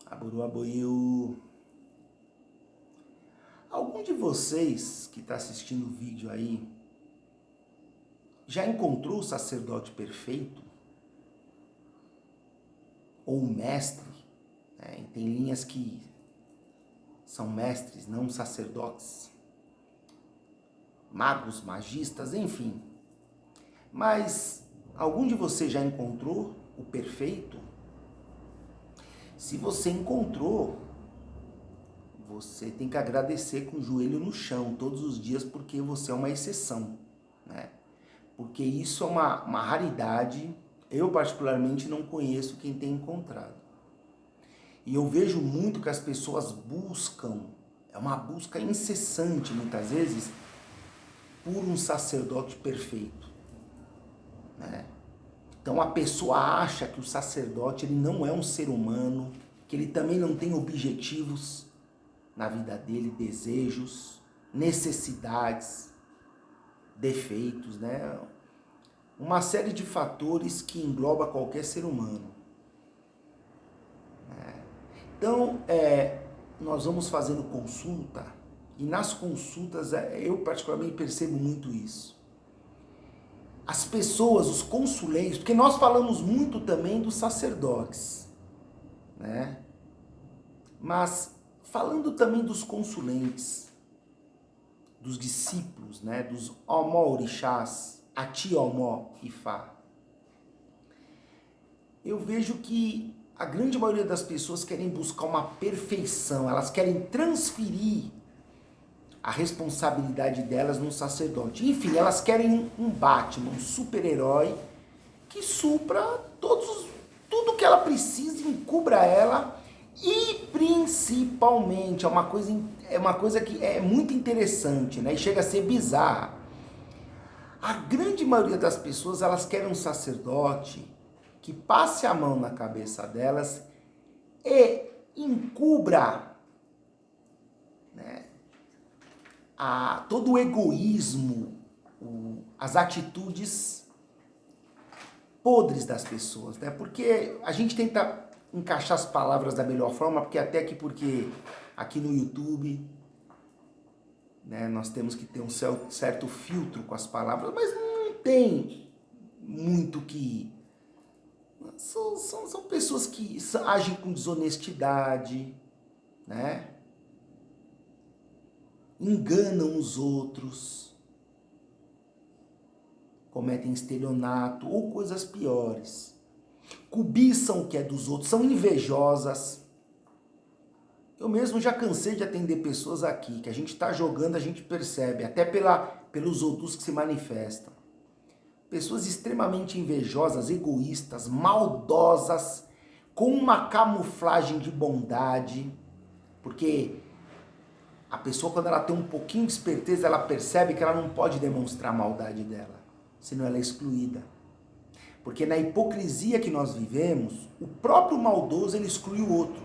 Aburu aboiu. Algum de vocês que está assistindo o vídeo aí já encontrou o sacerdote perfeito? Ou o mestre? Tem linhas que são mestres, não sacerdotes. Magos, magistas, enfim. Mas algum de vocês já encontrou o perfeito? Se você encontrou, você tem que agradecer com o joelho no chão todos os dias, porque você é uma exceção, né? Porque isso é uma raridade. Eu particularmente não conheço quem tem encontrado. E eu vejo muito que as pessoas buscam, é uma busca incessante muitas vezes, por um sacerdote perfeito, né? Então a pessoa acha que o sacerdote ele não é um ser humano, que ele também não tem objetivos na vida dele, desejos, necessidades, defeitos, né? Uma série de fatores que engloba qualquer ser humano. Então, nós vamos fazendo consulta, e nas consultas eu particularmente percebo muito isso. As pessoas, os consulentes, porque nós falamos muito também dos sacerdotes, né? Mas falando também dos consulentes, dos discípulos, né? Dos Omó-orixás, Ati-Omó Ifá. Eu vejo que a grande maioria das pessoas querem buscar uma perfeição, elas querem transferir a responsabilidade delas num sacerdote. Enfim, elas querem um Batman, um super-herói que supra tudo que ela precisa, encubra ela e principalmente, é uma coisa que é muito interessante, né? E chega a ser bizarra. A grande maioria das pessoas, elas querem um sacerdote que passe a mão na cabeça delas e encubra, né, todo o egoísmo, as atitudes podres das pessoas, né? Porque a gente tenta encaixar as palavras da melhor forma, porque aqui no YouTube, né, nós temos que ter um certo filtro com as palavras, mas não tem muito que... São pessoas que agem com desonestidade, né? Enganam os outros, cometem estelionato ou coisas piores, cobiçam o que é dos outros, são invejosas. Eu mesmo já cansei de atender pessoas aqui, que a gente está jogando, a gente percebe, até pelos outros que se manifestam. Pessoas extremamente invejosas, egoístas, maldosas, com uma camuflagem de bondade, porque a pessoa, quando ela tem um pouquinho de esperteza, ela percebe que ela não pode demonstrar a maldade dela, senão ela é excluída. Porque na hipocrisia que nós vivemos, o próprio maldoso ele exclui o outro,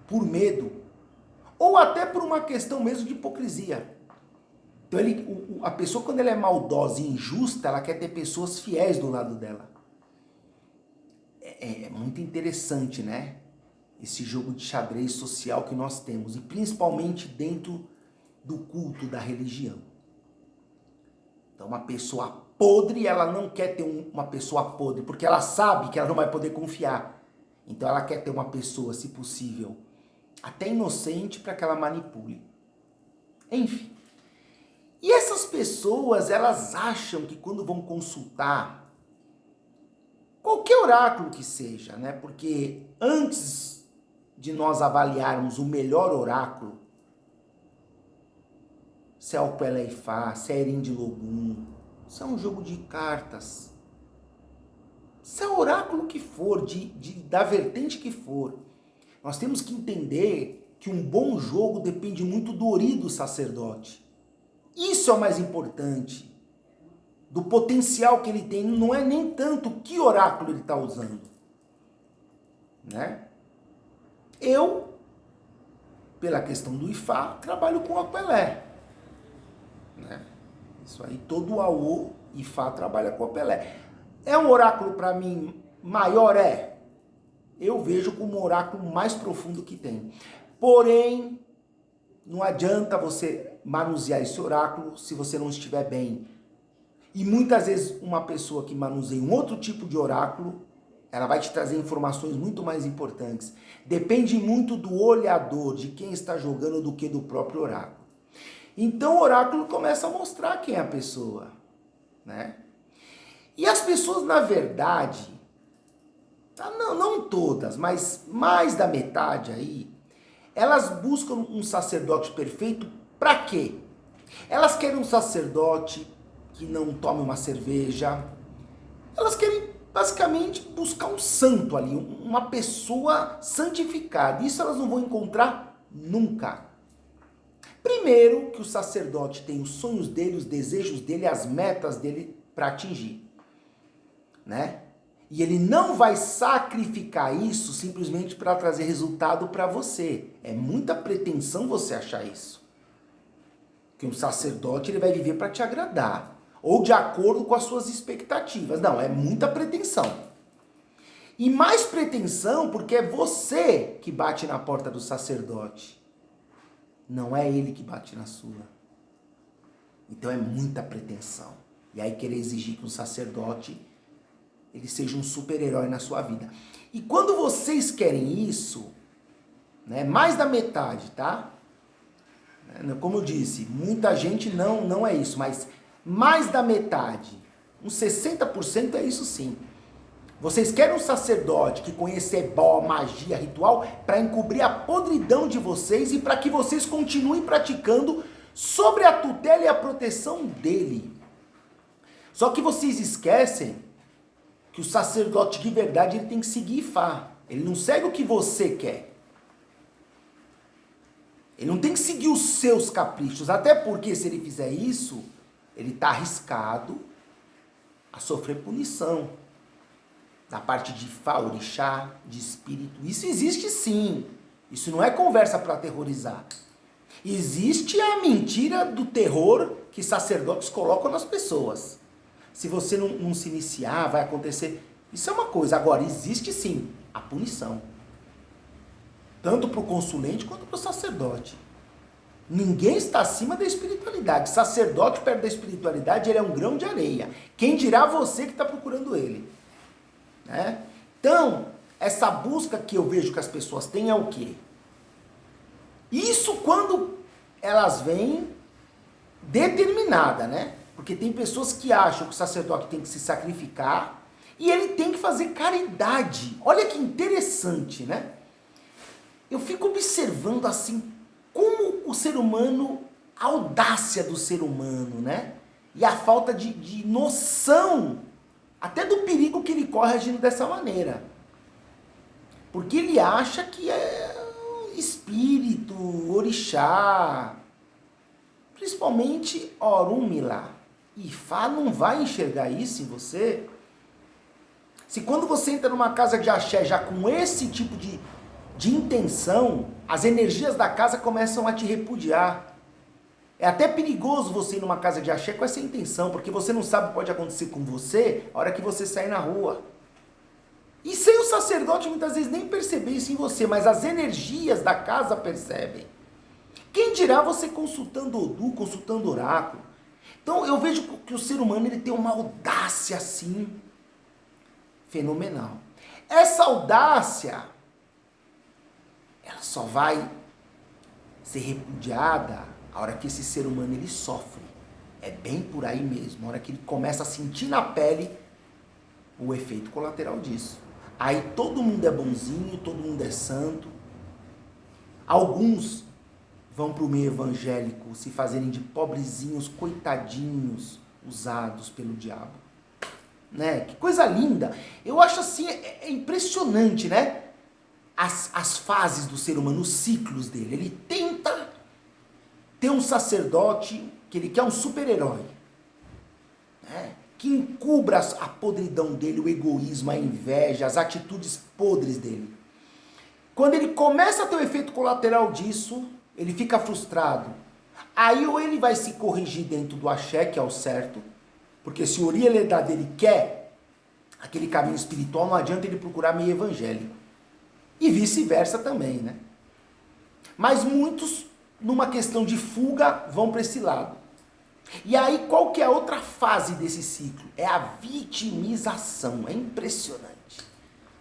por medo, ou até por uma questão mesmo de hipocrisia. Então a pessoa, quando ela é maldosa e injusta, ela quer ter pessoas fiéis do lado dela. É muito interessante, né? Esse jogo de xadrez social que nós temos, e principalmente dentro do culto da religião. Então uma pessoa podre, ela não quer ter uma pessoa podre, porque ela sabe que ela não vai poder confiar. Então ela quer ter uma pessoa, se possível, até inocente, para que ela manipule. Enfim. E essas pessoas, elas acham que quando vão consultar qualquer oráculo que seja, né? Porque antes de nós avaliarmos o melhor oráculo, se é o Pelé Ifá, se é Erim de Logum, se é um jogo de cartas, se é o oráculo que for, da vertente que for, nós temos que entender que um bom jogo depende muito do ori do sacerdote. Isso é o mais importante, do potencial que ele tem, não é nem tanto que oráculo ele está usando, né? Eu, pela questão do Ifá, trabalho com a Pelé, né? Isso aí, todo o Aô Ifá trabalha com a Pelé. É um oráculo para mim maior? É. eu vejo como o oráculo mais profundo que tem. Porém, não adianta você manusear esse oráculo se você não estiver bem. E muitas vezes uma pessoa que manuseia um outro tipo de oráculo, ela vai te trazer informações muito mais importantes. Depende muito do olhador, de quem está jogando, do que do próprio oráculo. Então o oráculo começa a mostrar quem é a pessoa, né? E as pessoas, na verdade, não todas, mas mais da metade aí, elas buscam um sacerdote perfeito para quê? Elas querem um sacerdote que não tome uma cerveja. Elas querem basicamente buscar um santo ali, uma pessoa santificada. Isso elas não vão encontrar nunca. Primeiro, que o sacerdote tem os sonhos dele, os desejos dele, as metas dele para atingir, né? E ele não vai sacrificar isso simplesmente para trazer resultado para você. É muita pretensão você achar isso. Que um sacerdote ele vai viver para te agradar, ou de acordo com as suas expectativas. Não, é muita pretensão. E mais pretensão porque é você que bate na porta do sacerdote. Não é ele que bate na sua. Então é muita pretensão. E aí querer exigir que um sacerdote ele seja um super-herói na sua vida. E quando vocês querem isso, né, mais da metade, tá? Como eu disse, muita gente não é isso, mas mais da metade, uns 60% é isso sim. Vocês querem um sacerdote que conheça ebó, magia, ritual, para encobrir a podridão de vocês e para que vocês continuem praticando sobre a tutela e a proteção dele. Só que vocês esquecem que o sacerdote de verdade ele tem que seguir Ifá. Ele não segue o que você quer. Ele não tem que seguir os seus caprichos, até porque se ele fizer isso, ele está arriscado a sofrer punição. Da parte de Ifá, orixá, de espírito. Isso existe sim. Isso não é conversa para aterrorizar. Existe a mentira do terror que sacerdotes colocam nas pessoas. Se você não se iniciar, vai acontecer. Isso é uma coisa. Agora, existe sim a punição. Tanto para o consulente quanto para o sacerdote. Ninguém está acima da espiritualidade. Sacerdote perto da espiritualidade, ele é um grão de areia. Quem dirá você que está procurando ele? Né? Então, essa busca que eu vejo que as pessoas têm é o quê? Isso quando elas vêm determinada, né? Porque tem pessoas que acham que o sacerdote tem que se sacrificar e ele tem que fazer caridade. Olha que interessante, né? Eu fico observando assim como o ser humano, a audácia do ser humano, né? E a falta de noção até do perigo que ele corre agindo dessa maneira. Porque ele acha que é espírito, orixá, principalmente Orunmila. Ifá não vai enxergar isso em você. Se quando você entra numa casa de axé já com esse tipo de intenção, as energias da casa começam a te repudiar. É até perigoso você ir numa casa de axé com essa intenção, porque você não sabe o que pode acontecer com você a hora que você sair na rua. E sem o sacerdote muitas vezes nem perceber isso em você, mas as energias da casa percebem. Quem dirá você consultando Odu, consultando oráculo? Então eu vejo que o ser humano ele tem uma audácia assim, fenomenal. Essa audácia, ela só vai ser repudiada a hora que esse ser humano ele sofre. É bem por aí mesmo, a hora que ele começa a sentir na pele o efeito colateral disso. Aí todo mundo é bonzinho, todo mundo é santo. Alguns vão para o meio evangélico se fazerem de pobrezinhos, coitadinhos, usados pelo diabo. Né? Que coisa linda. Eu acho assim, é impressionante, né? As fases do ser humano, os ciclos dele. Ele tenta ter um sacerdote que ele quer um super-herói, né? Que encubra a podridão dele, o egoísmo, a inveja, as atitudes podres dele. Quando ele começa a ter o efeito colateral disso, ele fica frustrado. Aí ou ele vai se corrigir dentro do axé, que é o certo, porque se o Orieleda dele quer aquele caminho espiritual, não adianta ele procurar meio evangélico. E vice-versa também, né? Mas muitos, numa questão de fuga, vão para esse lado. E aí, qual que é a outra fase desse ciclo? É a vitimização. É impressionante.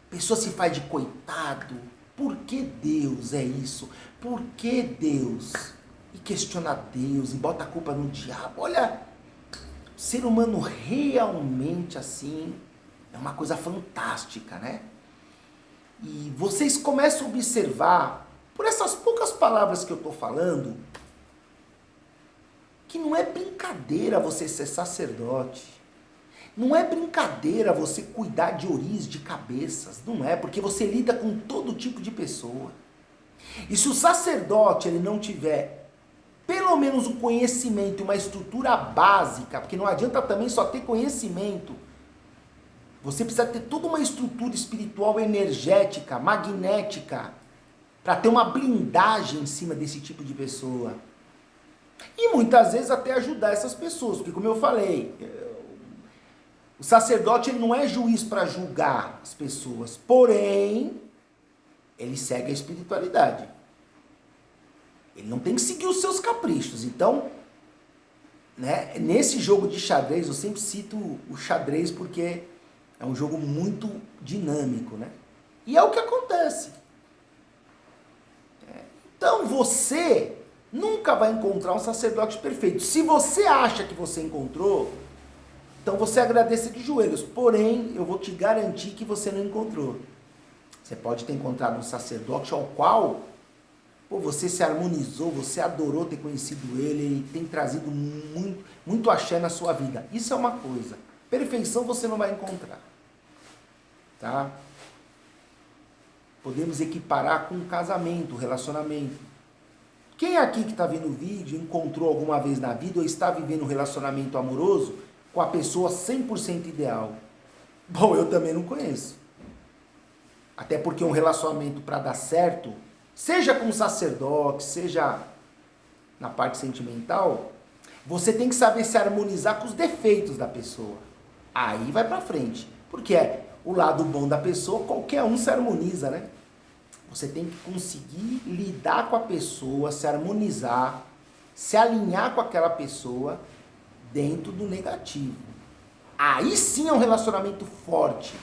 A pessoa se faz de coitado. Por que Deus é isso? Por que Deus? E questiona Deus e bota a culpa no diabo. Olha, o ser humano realmente assim é uma coisa fantástica, né? E vocês começam a observar, por essas poucas palavras que eu estou falando, que não é brincadeira você ser sacerdote. Não é brincadeira você cuidar de oris, de cabeças. Não é, porque você lida com todo tipo de pessoa. E se o sacerdote ele não tiver pelo menos um conhecimento, uma estrutura básica, porque não adianta também só ter conhecimento. Você precisa ter toda uma estrutura espiritual, energética, magnética, para ter uma blindagem em cima desse tipo de pessoa. E muitas vezes até ajudar essas pessoas, porque como eu falei, o sacerdote ele não é juiz para julgar as pessoas, porém, ele segue a espiritualidade. Ele não tem que seguir os seus caprichos. Então, né, nesse jogo de xadrez, eu sempre cito o xadrez porque é um jogo muito dinâmico, né? E é o que acontece. Então, você nunca vai encontrar um sacerdote perfeito. Se você acha que você encontrou, então você agradeça de joelhos. Porém, eu vou te garantir que você não encontrou. Você pode ter encontrado um sacerdote ao qual você se harmonizou, você adorou ter conhecido ele, e tem trazido muito axé na sua vida. Isso é uma coisa. Perfeição você não vai encontrar. Tá? Podemos equiparar com um casamento, relacionamento. Quem aqui que está vendo o vídeo encontrou alguma vez na vida ou está vivendo um relacionamento amoroso com a pessoa 100% ideal? Bom, eu também não conheço. Até porque um relacionamento para dar certo, seja com um sacerdote, seja na parte sentimental, você tem que saber se harmonizar com os defeitos da pessoa. Aí vai para frente. Porque é o lado bom da pessoa, qualquer um se harmoniza, né? Você tem que conseguir lidar com a pessoa, se harmonizar, se alinhar com aquela pessoa dentro do negativo. Aí sim é um relacionamento forte.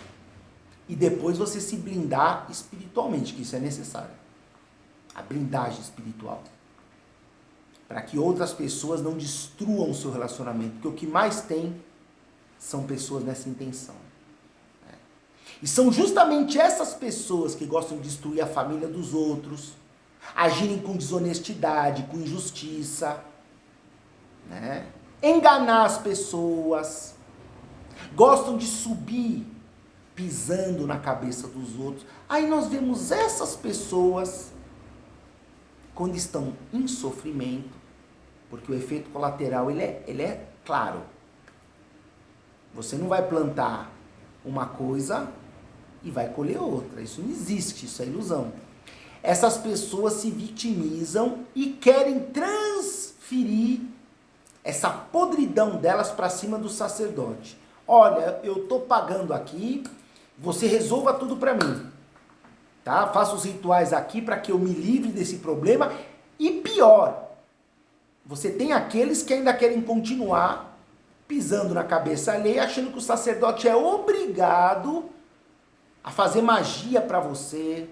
E depois você se blindar espiritualmente, que isso é necessário. A blindagem espiritual. Para que outras pessoas não destruam o seu relacionamento. Porque o que mais tem são pessoas nessa intenção. E são justamente essas pessoas que gostam de destruir a família dos outros, agirem com desonestidade, com injustiça, né? Enganar as pessoas, gostam de subir pisando na cabeça dos outros. Aí nós vemos essas pessoas, quando estão em sofrimento, porque o efeito colateral ele é claro. Você não vai plantar uma coisa e vai colher outra. Isso não existe, isso é ilusão. Essas pessoas se vitimizam e querem transferir essa podridão delas para cima do sacerdote. Olha, eu estou pagando aqui, você resolva tudo para mim. Tá? Faça os rituais aqui para que eu me livre desse problema. E pior, você tem aqueles que ainda querem continuar pisando na cabeça alheia, achando que o sacerdote é obrigado a fazer magia para você,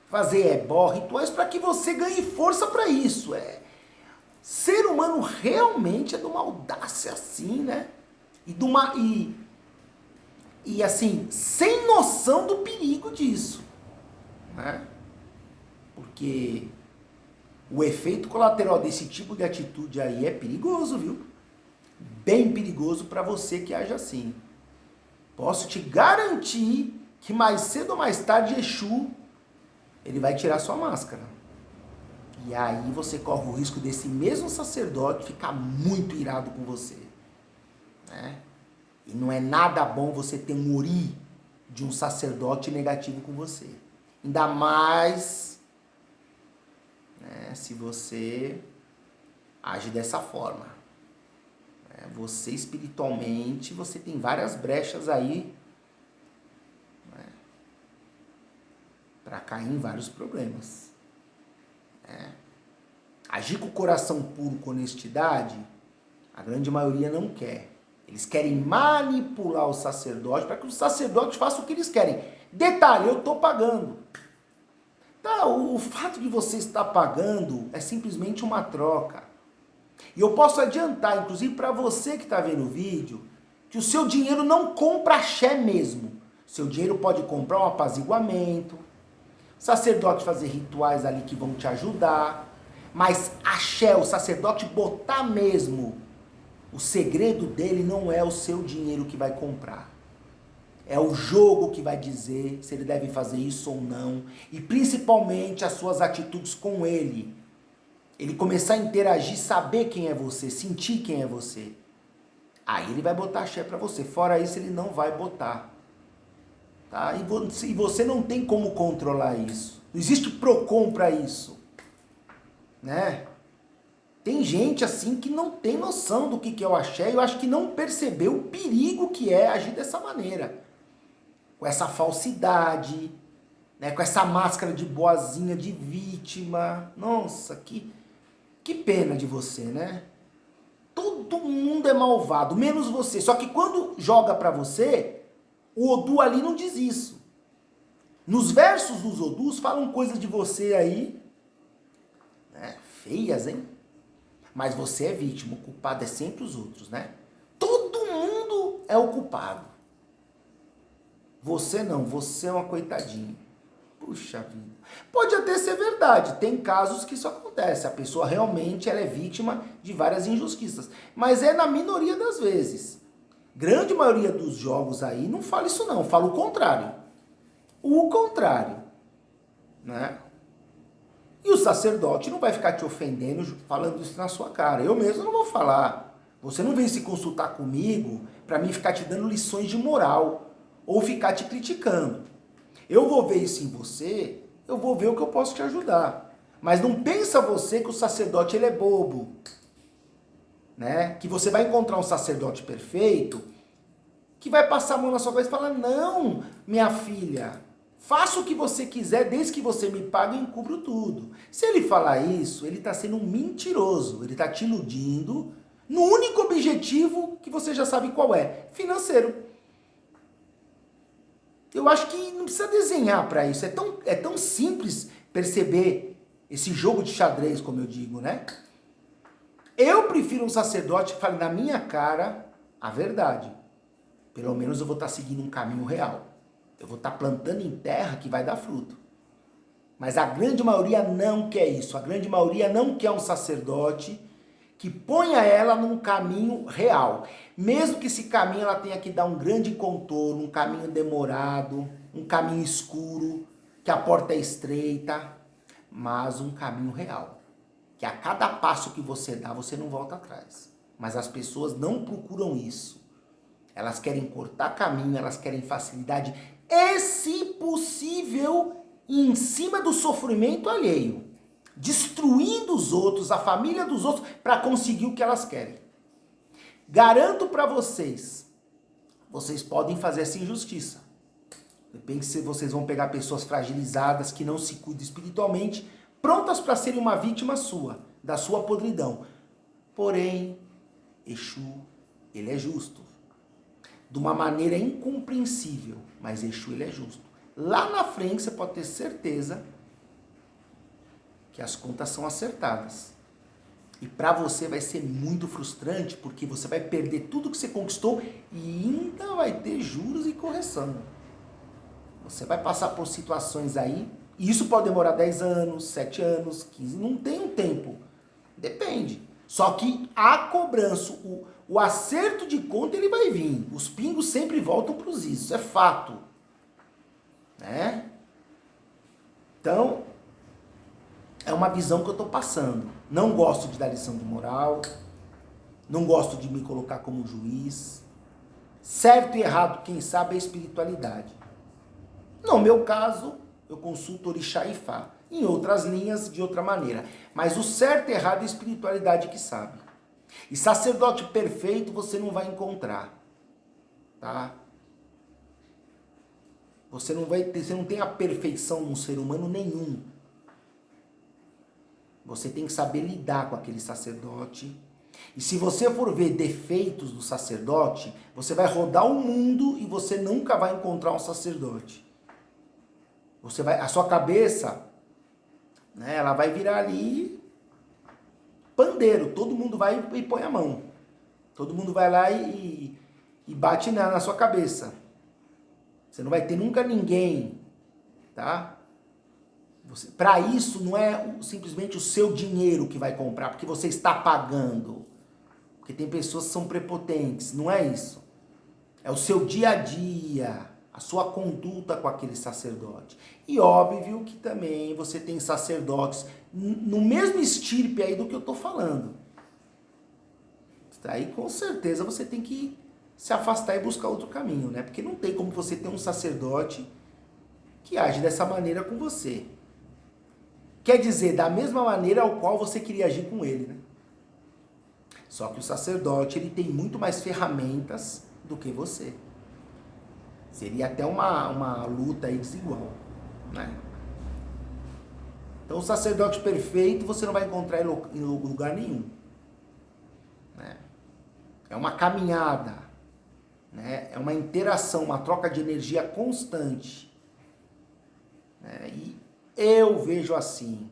fazer ebó, rituais para que você ganhe força para isso. Ser humano realmente é de uma audácia assim, né? E assim, sem noção do perigo disso, né? Porque o efeito colateral desse tipo de atitude aí é perigoso, viu? Bem perigoso para você que age assim. Posso te garantir que mais cedo ou mais tarde Exu, ele vai tirar sua máscara. E aí você corre o risco desse mesmo sacerdote ficar muito irado com você. Né? E não é nada bom você ter um ori de um sacerdote negativo com você. Ainda mais, né, se você age dessa forma. Você espiritualmente, você tem várias brechas aí para cair em vários problemas. Agir com o coração puro, com honestidade, a grande maioria não quer. Eles querem manipular o sacerdote para que o sacerdote faça o que eles querem. Detalhe, eu estou pagando. Tá, o fato de você estar pagando é simplesmente uma troca. E eu posso adiantar, inclusive para você que está vendo o vídeo, que o seu dinheiro não compra axé mesmo. Seu dinheiro pode comprar um apaziguamento, sacerdote fazer rituais ali que vão te ajudar, mas axé, o sacerdote botar mesmo, o segredo dele não é o seu dinheiro que vai comprar. É o jogo que vai dizer se ele deve fazer isso ou não, e principalmente as suas atitudes com ele. Ele começar a interagir, saber quem é você, sentir quem é você. Aí ele vai botar axé para você, fora isso ele não vai botar. Tá? E você não tem como controlar isso. Não existe PROCON para isso. Né? Tem gente assim que não tem noção do que é o axé e eu acho que não percebeu o perigo que é agir dessa maneira. Com essa falsidade, né? Com essa máscara de boazinha, de vítima. Nossa, que pena de você, né? Todo mundo é malvado, menos você. Só que quando joga pra você, o Odu ali não diz isso. Nos versos dos Odus falam coisas de você aí, né? Feias, hein? Mas você é vítima, o culpado é sempre os outros, né? Todo mundo é o culpado. Você não, você é uma coitadinha. Puxa vida. Pode até ser verdade, tem casos que isso acontece. A pessoa realmente ela é vítima de várias injustiças. Mas é na minoria das vezes. Grande maioria dos jogos aí não fala isso não, fala o contrário. O contrário. Né? E o sacerdote não vai ficar te ofendendo falando isso na sua cara. Eu mesmo não vou falar. Você não vem se consultar comigo para mim ficar te dando lições de moral ou ficar te criticando. Eu vou ver isso em você, eu vou ver o que eu posso te ajudar. Mas não pensa você que o sacerdote ele é bobo. Né? Que você vai encontrar um sacerdote perfeito que vai passar a mão na sua cabeça e falar, não, minha filha, faça o que você quiser, desde que você me pague, eu encubro tudo. Se ele falar isso, ele está sendo um mentiroso, ele está te iludindo no único objetivo que você já sabe qual é, financeiro. Eu acho que não precisa desenhar para isso, é tão simples perceber esse jogo de xadrez, como eu digo, né? Eu prefiro um sacerdote que fale na minha cara a verdade. Pelo menos eu vou estar seguindo um caminho real. Eu vou estar plantando em terra que vai dar fruto. Mas a grande maioria não quer isso. A grande maioria não quer um sacerdote que ponha ela num caminho real. Mesmo que esse caminho ela tenha que dar um grande contorno, um caminho demorado, um caminho escuro, que a porta é estreita, mas um caminho real. Que a cada passo que você dá, você não volta atrás. Mas as pessoas não procuram isso. Elas querem cortar caminho, elas querem facilidade e, se possível, em cima do sofrimento alheio. Destruindo os outros, a família dos outros, para conseguir o que elas querem. Garanto para vocês, vocês podem fazer essa injustiça. Depende se vocês vão pegar pessoas fragilizadas, que não se cuidam espiritualmente, prontas para serem uma vítima sua, da sua podridão. Porém, Exu, ele é justo. De uma maneira incompreensível, mas Exu, ele é justo. Lá na frente, você pode ter certeza que as contas são acertadas. E para você vai ser muito frustrante, porque você vai perder tudo que você conquistou e ainda vai ter juros e correção. Você vai passar por situações aí, e isso pode demorar 10 anos, 7 anos, 15, não tem um tempo. Depende. Só que a cobrança, o acerto de conta, ele vai vir. Os pingos sempre voltam para os is, isso é fato. Né? Então, é uma visão que eu estou passando. Não gosto de dar lição de moral, não gosto de me colocar como juiz. Certo e errado, quem sabe, é espiritualidade. No meu caso, eu consulto Orixá e Ifá. Em outras linhas, de outra maneira. Mas o certo e errado é a espiritualidade que sabe. E sacerdote perfeito você não vai encontrar. Tá? Você não tem a perfeição num ser humano nenhum. Você tem que saber lidar com aquele sacerdote. E se você for ver defeitos do sacerdote, você vai rodar o mundo e você nunca vai encontrar um sacerdote. A sua cabeça, né, ela vai virar ali pandeiro. Todo mundo vai e põe a mão. Todo mundo vai lá e bate na sua cabeça. Você não vai ter nunca ninguém, tá? Para isso não é simplesmente o seu dinheiro que vai comprar, porque você está pagando. Porque tem pessoas que são prepotentes, não é isso. É o seu dia a dia, a sua conduta com aquele sacerdote. E óbvio que também você tem sacerdotes no mesmo estirpe aí do que eu estou falando. Aí com certeza você tem que se afastar e buscar outro caminho, né? Porque não tem como você ter um sacerdote que age dessa maneira com você. Quer dizer, da mesma maneira ao qual você queria agir com ele, né? Só que o sacerdote, ele tem muito mais ferramentas do que você. Seria até uma luta aí desigual, né? Então o sacerdote perfeito você não vai encontrar em lugar nenhum, né? É uma caminhada, né? É uma interação, uma troca de energia constante, né? E eu vejo assim,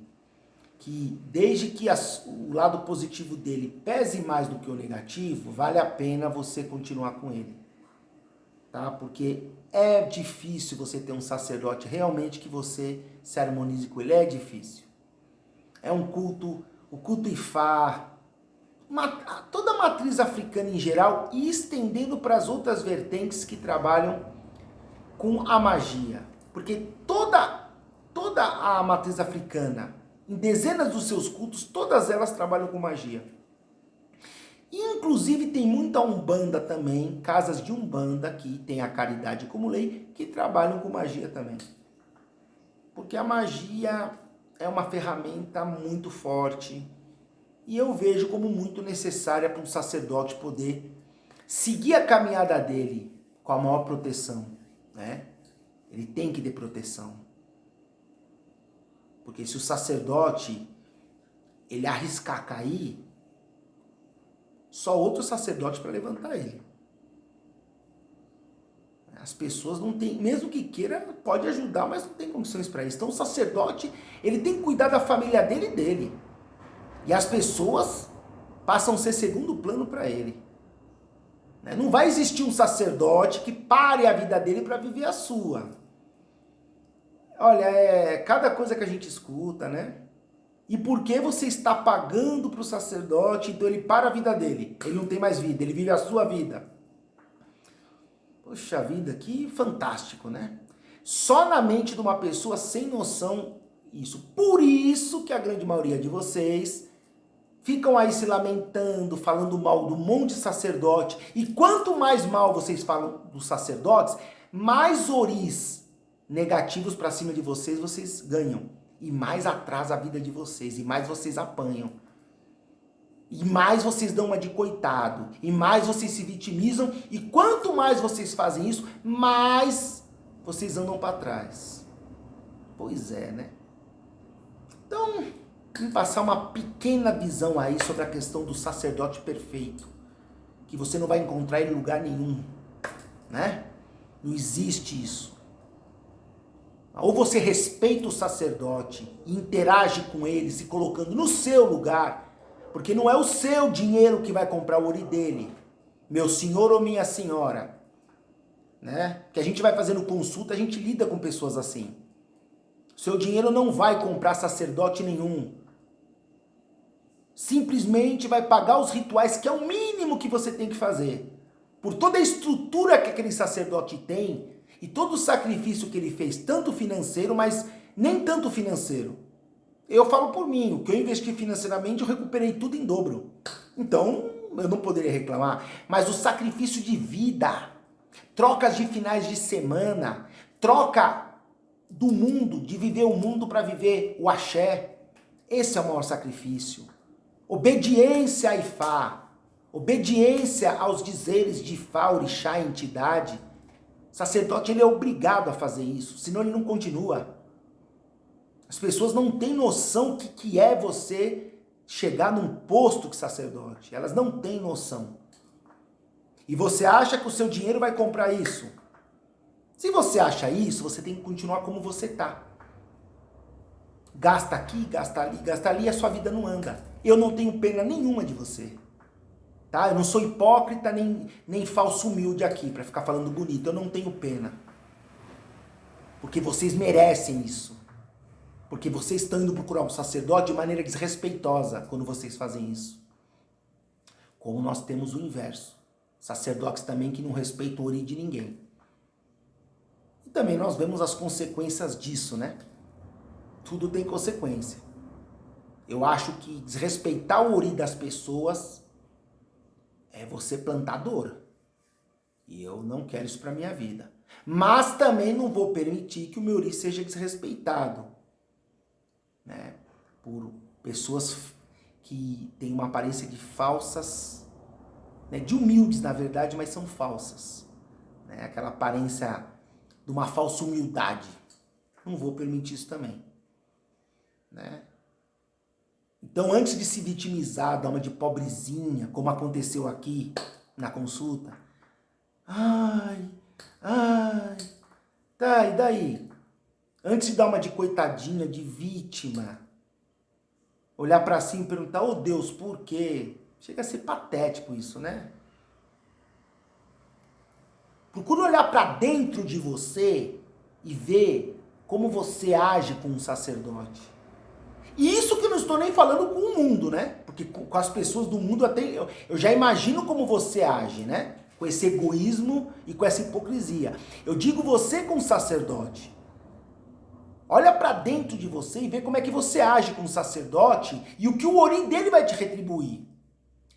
que desde que o lado positivo dele pese mais do que o negativo, vale a pena você continuar com ele, tá? Porque é difícil você ter um sacerdote realmente que você se harmonize com ele, é difícil. É um culto, o culto Ifá, toda a matriz africana em geral e estendendo para as outras vertentes que trabalham com a magia. Porque toda a matriz africana, em dezenas dos seus cultos, todas elas trabalham com magia. Inclusive tem muita umbanda também, casas de umbanda que tem a caridade como lei, que trabalham com magia também. Porque a magia é uma ferramenta muito forte e eu vejo como muito necessária para um sacerdote poder seguir a caminhada dele com a maior proteção, né? Ele tem que ter proteção. Porque se o sacerdote ele arriscar cair, só outro sacerdote para levantar ele. As pessoas não têm, mesmo que queira, pode ajudar, mas não tem condições para isso. Então o sacerdote, ele tem que cuidar da família dele e dele. E as pessoas passam a ser segundo plano para ele. Não vai existir um sacerdote que pare a vida dele para viver a sua. Olha, cada coisa que a gente escuta, né? E por que você está pagando para o sacerdote, então ele para a vida dele? Ele não tem mais vida, ele vive a sua vida. Poxa vida, que fantástico, né? Só na mente de uma pessoa sem noção isso. Por isso que a grande maioria de vocês ficam aí se lamentando, falando mal do monte de sacerdote. E quanto mais mal vocês falam dos sacerdotes, mais oris negativos para cima de vocês ganham. E mais atrasa a vida de vocês, e mais vocês apanham. E mais vocês dão uma de coitado, e mais vocês se vitimizam, e quanto mais vocês fazem isso, mais vocês andam para trás. Pois é, né? Então, vamos passar uma pequena visão aí sobre a questão do sacerdote perfeito, que você não vai encontrar em lugar nenhum, né? Não existe isso. Ou você respeita o sacerdote e interage com ele, se colocando no seu lugar, porque não é o seu dinheiro que vai comprar o ori dele, meu senhor ou minha senhora, né? Que a gente vai fazendo consulta, a gente lida com pessoas assim. Seu dinheiro não vai comprar sacerdote nenhum. Simplesmente vai pagar os rituais, que é o mínimo que você tem que fazer. Por toda a estrutura que aquele sacerdote tem e todo o sacrifício que ele fez, tanto financeiro, mas nem tanto financeiro. Eu falo por mim, o que eu investi financeiramente, eu recuperei tudo em dobro. Então, eu não poderia reclamar. Mas o sacrifício de vida, trocas de finais de semana, troca do mundo, de viver o mundo para viver o axé. Esse é o maior sacrifício. Obediência a Ifá, obediência aos dizeres de Ifá, orixá, entidade. sacerdote ele é obrigado a fazer isso, senão ele não continua. As pessoas não têm noção do que é você chegar num posto de sacerdote. Elas não têm noção. E você acha que o seu dinheiro vai comprar isso? Se você acha isso, você tem que continuar como você está. Gasta aqui, gasta ali, e a sua vida não anda. Eu não tenho pena nenhuma de você. Tá? Eu não sou hipócrita nem falso humilde aqui para ficar falando bonito. Eu não tenho pena. Porque vocês merecem isso. Porque vocês estão indo procurar um sacerdote de maneira desrespeitosa quando vocês fazem isso. Como nós temos o inverso. Sacerdotes também que não respeitam o ori de ninguém. E também nós vemos as consequências disso, né? Tudo tem consequência. Eu acho que desrespeitar o ori das pessoas é você plantar dor. E eu não quero isso para minha vida. Mas também não vou permitir que o meu ori seja desrespeitado. Né, por pessoas que têm uma aparência de falsas, né, de humildes na verdade, mas são falsas. Né, aquela aparência de uma falsa humildade. Não vou permitir isso também. Né? Então, antes de se vitimizar, dar uma de pobrezinha, como aconteceu aqui na consulta, tá, e daí? Antes de dar uma de coitadinha, de vítima, olhar pra cima e perguntar, oh Deus, por quê? Chega a ser patético isso, né? Procura olhar pra dentro de você e ver como você age com um sacerdote. E isso que eu não estou nem falando com o mundo, né? Porque com as pessoas do mundo até eu já imagino como você age, né? Com esse egoísmo e com essa hipocrisia. Eu digo você com um sacerdote. Olha para dentro de você e vê como é que você age como sacerdote e o que o ori dele vai te retribuir.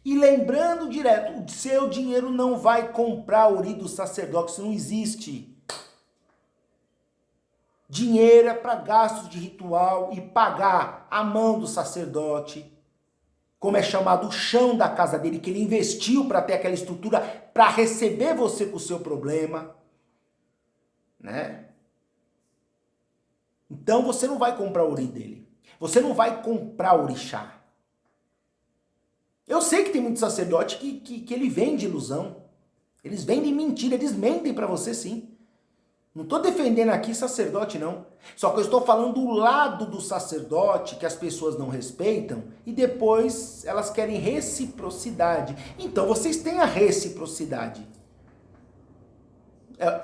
E lembrando direto, o seu dinheiro não vai comprar o ori do sacerdote, isso não existe. Dinheiro é para gastos de ritual e pagar a mão do sacerdote, como é chamado o chão da casa dele, que ele investiu para ter aquela estrutura, para receber você com o seu problema, né? Então você não vai comprar o ori dele. Você não vai comprar o orixá. Eu sei que tem muito sacerdote que ele vende ilusão. Eles vendem mentira, eles mentem para você sim. Não estou defendendo aqui sacerdote não. Só que eu estou falando do lado do sacerdote que as pessoas não respeitam e depois elas querem reciprocidade. Então vocês têm a reciprocidade.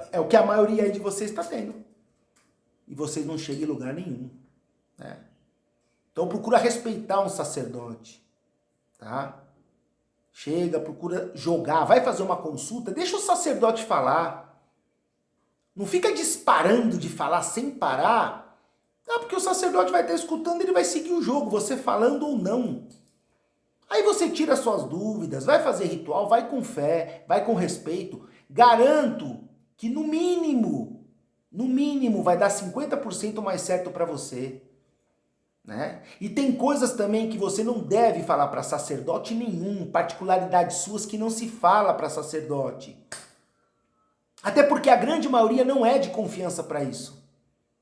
É o que a maioria aí de vocês está tendo. E vocês não chegam em lugar nenhum. Né? Então procura respeitar um sacerdote. Tá? Chega, procura jogar, vai fazer uma consulta, deixa o sacerdote falar. Não fica disparando de falar sem parar. Porque o sacerdote vai estar escutando, ele vai seguir o jogo, você falando ou não. Aí você tira suas dúvidas, vai fazer ritual, vai com fé, vai com respeito. Garanto que no mínimo vai dar 50% mais certo para você. Né? E tem coisas também que você não deve falar para sacerdote nenhum, particularidades suas que não se fala para sacerdote. Até porque a grande maioria não é de confiança para isso.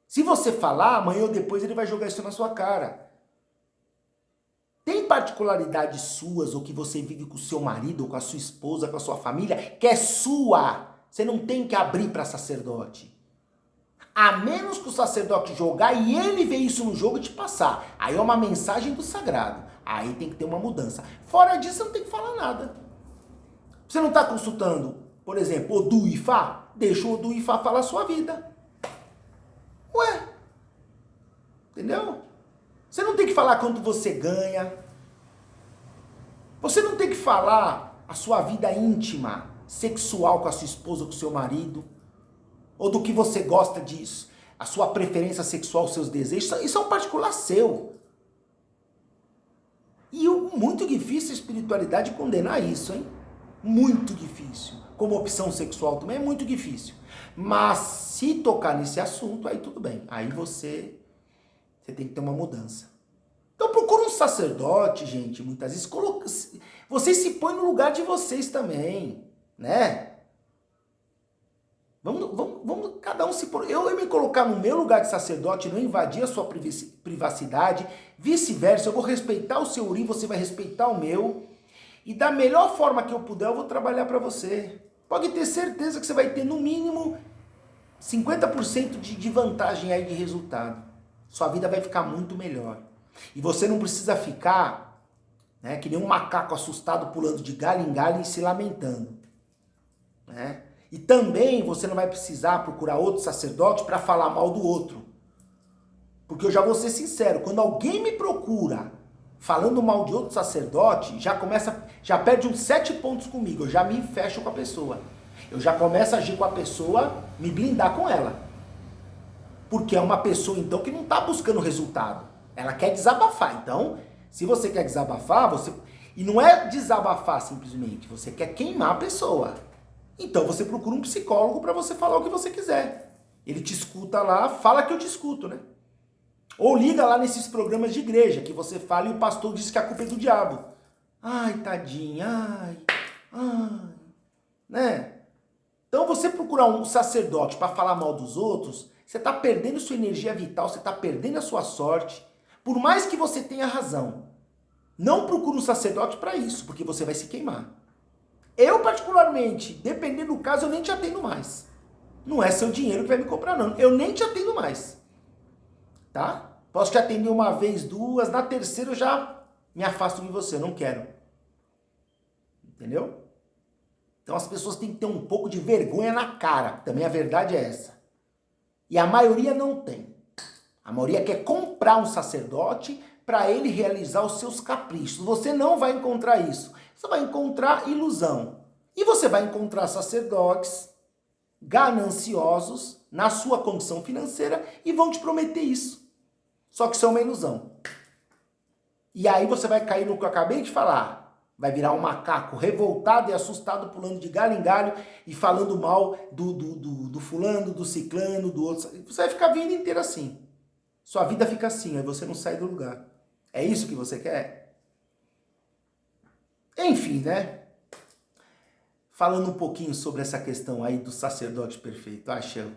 Se você falar, amanhã ou depois ele vai jogar isso na sua cara. Tem particularidades suas ou que você vive com o seu marido, ou com a sua esposa, com a sua família, que é sua. Você não tem que abrir para sacerdote. A menos que o sacerdote jogar e ele ver isso no jogo e te passar. Aí é uma mensagem do sagrado. Aí tem que ter uma mudança. Fora disso, você não tem que falar nada. Você não está consultando, por exemplo, Odu Ifá? Deixa o Odu Ifá falar a sua vida. Ué. Entendeu? Você não tem que falar quanto você ganha. Você não tem que falar a sua vida íntima, sexual com a sua esposa ou com o seu marido. Ou do que você gosta disso, a sua preferência sexual, os seus desejos, isso é um particular seu. E muito difícil a espiritualidade condenar isso, hein? Muito difícil. Como opção sexual também é muito difícil. Mas se tocar nesse assunto, aí tudo bem. Aí você tem que ter uma mudança. Então procura um sacerdote, gente, muitas vezes. Vocês se põem no lugar de vocês também, né? Vamos eu me colocar no meu lugar de sacerdote, não invadir a sua privacidade, vice-versa, eu vou respeitar o seu urim, você vai respeitar o meu, e da melhor forma que eu puder, eu vou trabalhar para você. Pode ter certeza que você vai ter no mínimo 50% de vantagem aí de resultado. Sua vida vai ficar muito melhor. E você não precisa ficar, né, que nem um macaco assustado pulando de galho em galho e se lamentando, né? E também você não vai precisar procurar outro sacerdote para falar mal do outro. Porque eu já vou ser sincero, quando alguém me procura falando mal de outro sacerdote, já perde uns 7 pontos comigo, eu já me fecho com a pessoa. Eu já começo a agir com a pessoa, me blindar com ela. Porque é uma pessoa, então, que não está buscando resultado. Ela quer desabafar. Então, se você quer desabafar, e não é desabafar simplesmente, você quer queimar a pessoa. Então, você procura um psicólogo para você falar o que você quiser. Ele te escuta lá, fala que eu te escuto, né? Ou liga lá nesses programas de igreja, que você fala e o pastor diz que a culpa é do diabo. Ai, tadinha, ai, né? Então, você procurar um sacerdote para falar mal dos outros, você está perdendo sua energia vital, você está perdendo a sua sorte. Por mais que você tenha razão, não procure um sacerdote para isso, porque você vai se queimar. Eu, particularmente, dependendo do caso, eu nem te atendo mais. Não é seu dinheiro que vai me comprar, não. Eu nem te atendo mais. Tá? Posso te atender uma vez, duas, na terceira eu já me afasto de você, eu não quero. Entendeu? Então as pessoas têm que ter um pouco de vergonha na cara. Também a verdade é essa. E a maioria não tem. A maioria quer comprar um sacerdote para ele realizar os seus caprichos. Você não vai encontrar isso. Você vai encontrar ilusão. E você vai encontrar sacerdotes gananciosos na sua condição financeira e vão te prometer isso. Só que isso é uma ilusão. E aí você vai cair no que eu acabei de falar. Vai virar um macaco revoltado e assustado, pulando de galho em galho e falando mal do fulano, do ciclano, do outro. Você vai ficar a vida inteira assim. Sua vida fica assim, aí você não sai do lugar. É isso que você quer? Enfim, né? Falando um pouquinho sobre essa questão aí do sacerdote perfeito. Acha?